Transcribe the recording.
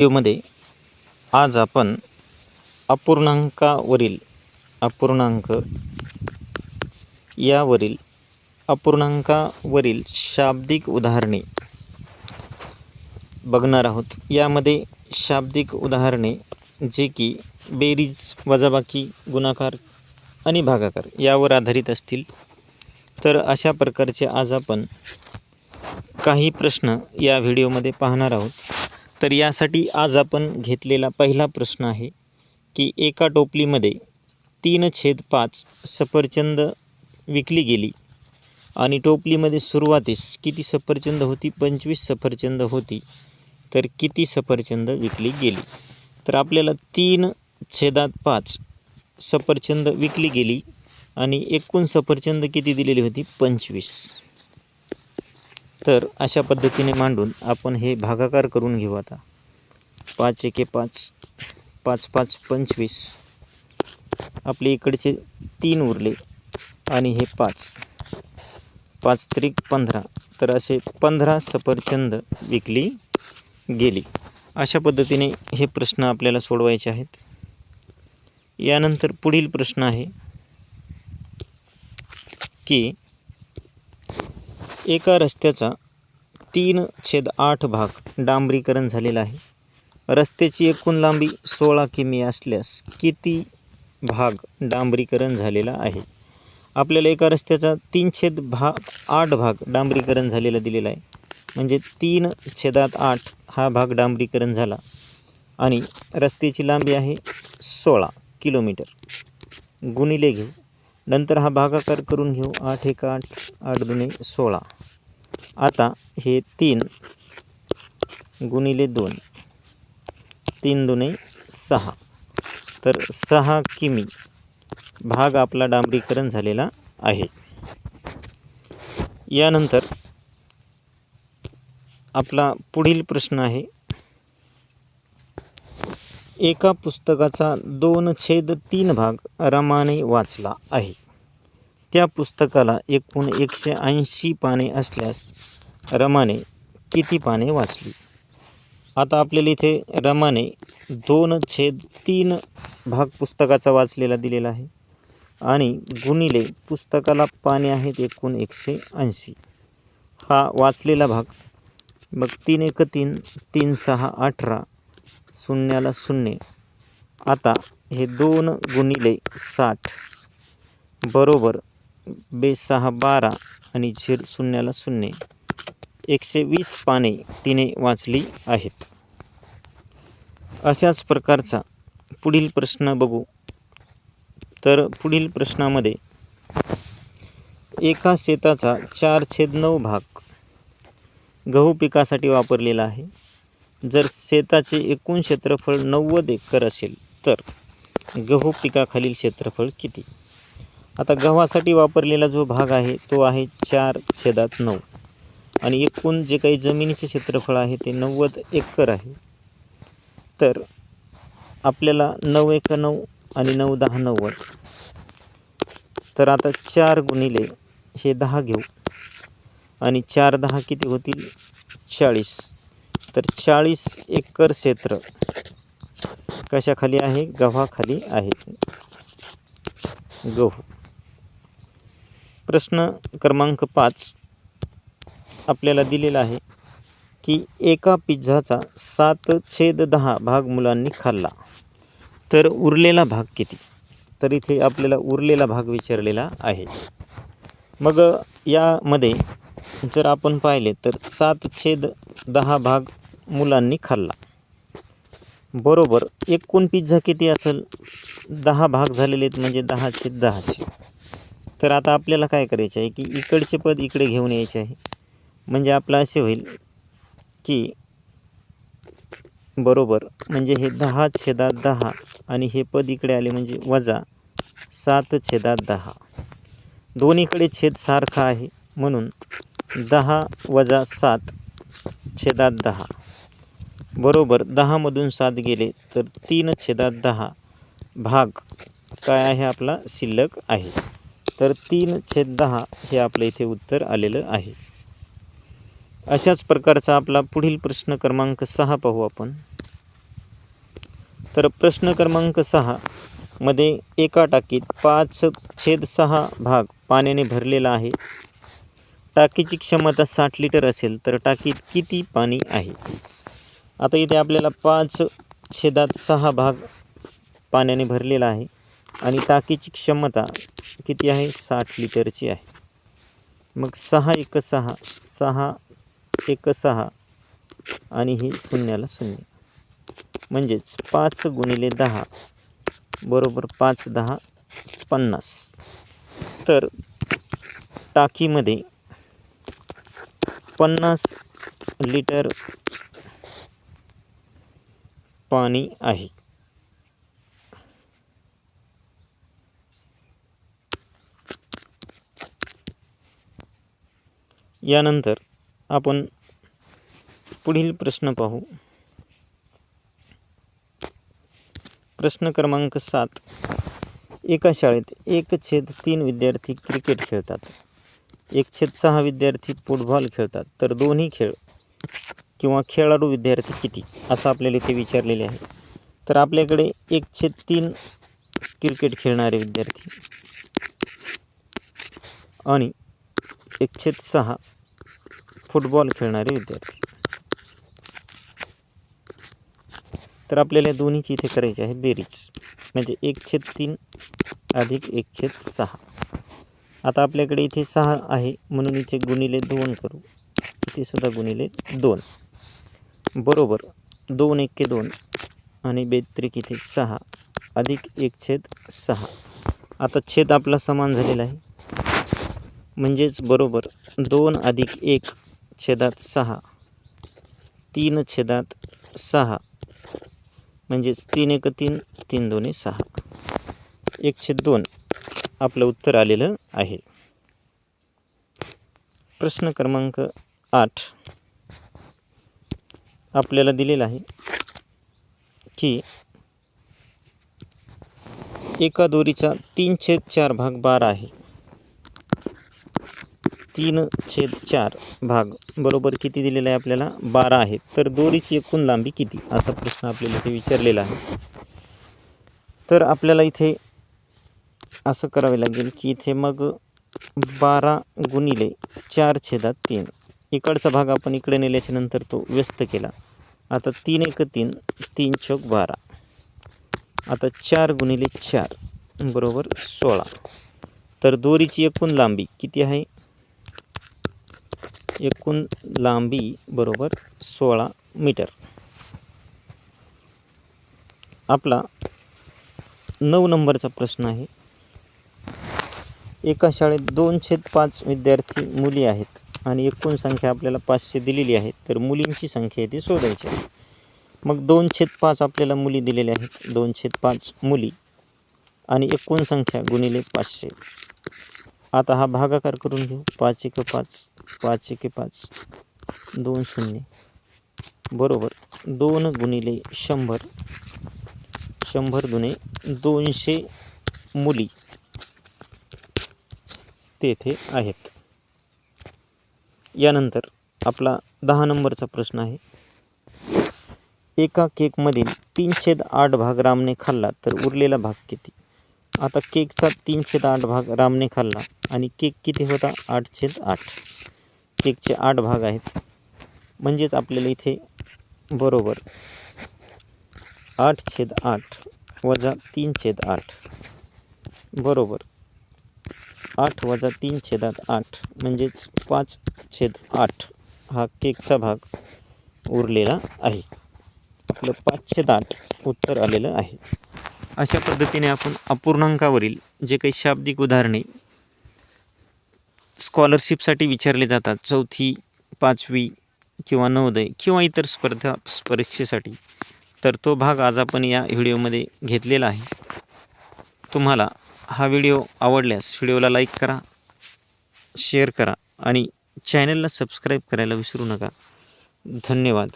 व्हिडिओमध्ये आज आपण अपूर्णांकावरील शाब्दिक उदाहरणे बघणार आहोत। यामध्ये शाब्दिक उदाहरणे जे की बेरीज, वजाबाकी, गुणाकार आणि भागाकार यावर आधारित असतील। तर अशा प्रकारचे आज आपण काही प्रश्न या व्हिडिओमध्ये पाहणार आहोत। तर यासाठी आज आपण घेतलेला पहिला प्रश्न आहे की एका टोपलीमध्ये 3/5 सफरचंद विकली गेली आणि टोपलीमध्ये सुरुवातीस किती सफरचंद होती? 25 सफरचंद होती। तर किती सफरचंद विकली गेली? तर आपल्याला 3/5 सफरचंद विकली गेली आणि एकूण सफरचंद किती दिलेली होती? 25। तर अशा पद्धतीने मांडून आपण हे भागाकार करून घेऊ। आता 5 एके 5, 5 5 25, आपले इकडचे 3 उरले आणि हे 5, 5 त्रिक 15। तर असे 15 सफरचंद विकली गेली। अशा पद्धतीने हे प्रश्न आपल्याला सोडवायचे आहेत। यानंतर पुढील प्रश्न आहे की एका रस्त्याचा 3/8 भाग डांबरीकरण झालेला आहे। रस्त्याची एकूण लांबी 16 किमी असल्यास किती भाग डांबरीकरण झालेला आहे? आपल्याला एका रस्त्याचा 3/8 भाग डांबरीकरण झालेला दिलेला आहे। म्हणजे 3/8 हा भाग डांबरीकरण झाला आणि रस्त्याची लांबी आहे 16 किलोमीटर। गुणिले घेऊ, नंतर हा भागाकार करून घेऊ। 8 एक 8, 8 दुणे 16। आता हे 3 गुणिले 2, 3 दुणे 6। तर 6 किमी भाग आपला डांबरीकरण झालेला आहे। यानंतर आपला पुढील प्रश्न आहे एका पुस्तकाचा 2/3 भाग रमाने वाचला आहे। त्या पुस्तकाला एकूण 180 पाने असल्यास रमाने किती पाने वाचली? आता आपल्याला इथे रमाने 2/3 भाग पुस्तकाचा वाचलेला दिलेला आहे आणि गुणिले पुस्तकाला पाने आहेत एकूण 180, हा वाचलेला भाग। मग 3 एक 3, 3 6 18, शून्याला 0। आता हे 2 गुणिले 60 बरोबर 2 6 12 आणि शून्याला 0, 120 पाने तिने वाचली आहेत। अशाच प्रकारचा पुढील प्रश्न बघू। तर पुढील प्रश्नामध्ये एका शेताचा 4/9 भाग गहू पिकासाठी वापरलेला आहे। जर शेताचे एकूण क्षेत्रफळ 90 एकर असेल तर गहू पिकाखालील क्षेत्रफळ किती? आता गव्हासाठी वापरलेला जो भाग आहे तो आहे 4/9 आणि एकूण जे काही जमिनीचे क्षेत्रफळ आहे ते 90 एकर आहे। तर आपल्याला 9 एक 9 आणि 9 10 90। तर आता 4 गुणिले हे 10 घेऊ आणि 4 10 किती होतील? 40। तर 40 एकर क्षेत्र कशाखाली आहे? गव्हाखाली आहे। गहू। प्रश्न क्रमांक 5 आपल्याला दिलेला आहे की एका पिझ्झाचा 7/10 भाग मुलांनी खाल्ला, तर उरलेला भाग किती? तर इथे आपल्याला उरलेला भाग विचारलेला आहे। मग यामध्ये जर आपण पाहिले तर 7/10 भाग मुलांनी खाल्ला बरोबर एकूण पिझ्झा किती असेल? 10 भाग झालेले आहेत म्हणजे 10/10चे। तर आता आपल्याला काय करायचे आहे की इकडचे पद इकडे घेऊन यायचे आहे। म्हणजे आपलं असे होईल की बरोबर म्हणजे हे 10/10 आणि हे पद इकडे आले म्हणजे वजा 7/10। दोन्हीकडे छेद सारखा आहे म्हणून 10 वजा 7/10 बरोबर 10 मधून 7 गेले तर 3/10 भाग काय आहे आपला? शिल्लक आहे। तर 3/10 हे आपलं इथे उत्तर आलेलं आहे। अशाच प्रकारचा आपला पुढील प्रश्न क्रमांक 6 पाहू आपण। तर प्रश्न क्रमांक 6 मध्ये एका टाकीत 5/6 भाग पाण्याने भरलेला आहे. टाकीची क्षमता 60 लिटर असेल तर टाकीत किती पाणी आहे? आता इथे आपल्याला 5/6 भाग पाण्याने भरलेला आहे आणि टाकीची क्षमता किती आहे? 60 लिटरची आहे. मग 6 × 6 6 × 6 आणि ही शून्याला शून्य, म्हणजेच 5 × 10 बरोबर 5 × 10 50. तर टाकीमध्ये 50 लिटर पाणी आहे. यानंतर आपण पुढील प्रश्न पाहू. प्रश्न क्रमांक 7. एका शाळेत 1/3 विद्यार्थी क्रिकेट खेळतात, 1/6 विद्यार्थी फुटबॉल खेळतात, तर दोन्ही खेळ किंवा खेळाडू विद्यार्थी किती, असं आपल्याला इथे विचारलेले आहे. तर आपल्याकडे 1/3 क्रिकेट खेळणारे विद्यार्थी आणि 1/6 फुटबॉल खेळणारे विद्यार्थी. तर आपल्याला दोन्हीची इथे करायची आहे बेरीज, म्हणजे 1/3 अधिक 1/6. आता आपल्याकडे इथे 6 आहे म्हणून इथे गुणिले 2 करू, इथे सुद्धा गुणिले 2 बरोबर 2 × 2 आणि 2 इथे 6 अधिक 1/6. आता छेद आपला समान झालेला आहे, म्हणजेच बरोबर 2 अधिक 1/6 3/6, म्हणजेच 3 × 3 3 2 6 1/2 आपलं उत्तर आलेलं आहे. प्रश्न क्रमांक 8 आपल्याला दिलेला आहे की एका दोरीचा 3/4 भाग 12 आहे. 3/4 भाग बरोबर किती दिलेला आहे आपल्याला? 12 आहे. तर दोरीची एकूण लांबी किती, असा प्रश्न आपल्याला इथे विचारलेला आहे. तर आपल्याला इथे असं करावे लागेल की इथे मग 12 × 4/3 इकडचा भाग आपण इकडे नेल्याच्या नंतर तो व्यस्त केला. आता 3 × 3 3 × 12. आता 4 × 4 बरोबर 16. तर दोरीची एकूण लांबी किती आहे? एकूण लांबी बरोबर 16 मीटर. आपला 9 नंबरचा प्रश्न आहे. एका शाळेत 2/5 विद्यार्थी मुली आहेत आणि एकूण संख्या आपल्याला 500 दिलेली आहे. तर मुलींची संख्या इथे शोधायची आहे. मग 2/5 आपल्याला मुली दिलेल्या आहेत, 2/5 मुली आणि एकूण संख्या गुणिले 500. आता हा भागाकार करून घेऊ. 5 × 5 5 × 5 2 शून्य बरोबर 2 × 100 100 दुने 200 मुली तेथे आहेत. यानंतर आपला 10 नंबरचा प्रश्न आहे. एका केकमधील 3/8 भाग रामने खाल्ला तर उरलेला भाग किती? आता केकचा 3/8 भाग रामने खाल्ला आणि केक किती होता? 8/8. केकचे 8 भाग आहेत, म्हणजेच आपल्याला इथे बरोबर 8/8 वजा 3/8 बरोबर 8 वजा 3/8 म्हणजेच 5/8 हा केकचा भाग उरलेला आहे. आपलं 5/8 उत्तर आलेलं आहे. अशा पद्धतीने आपण अपूर्णांकावरील जे काही शाब्दिक उदाहरणे स्कॉलरशिपसाठी विचारले जातात, 4थी 5वी किंवा नवोदय किंवा इतर परीक्षेसाठी, तर तो भाग आज आपण या व्हिडिओमध्ये घेतलेला आहे. तुम्हाला हा व्हिडिओ आवडल्यास व्हिडिओला लाईक करा, शेअर करा आणि चॅनलला सबस्क्राईब करायला विसरू नका. धन्यवाद.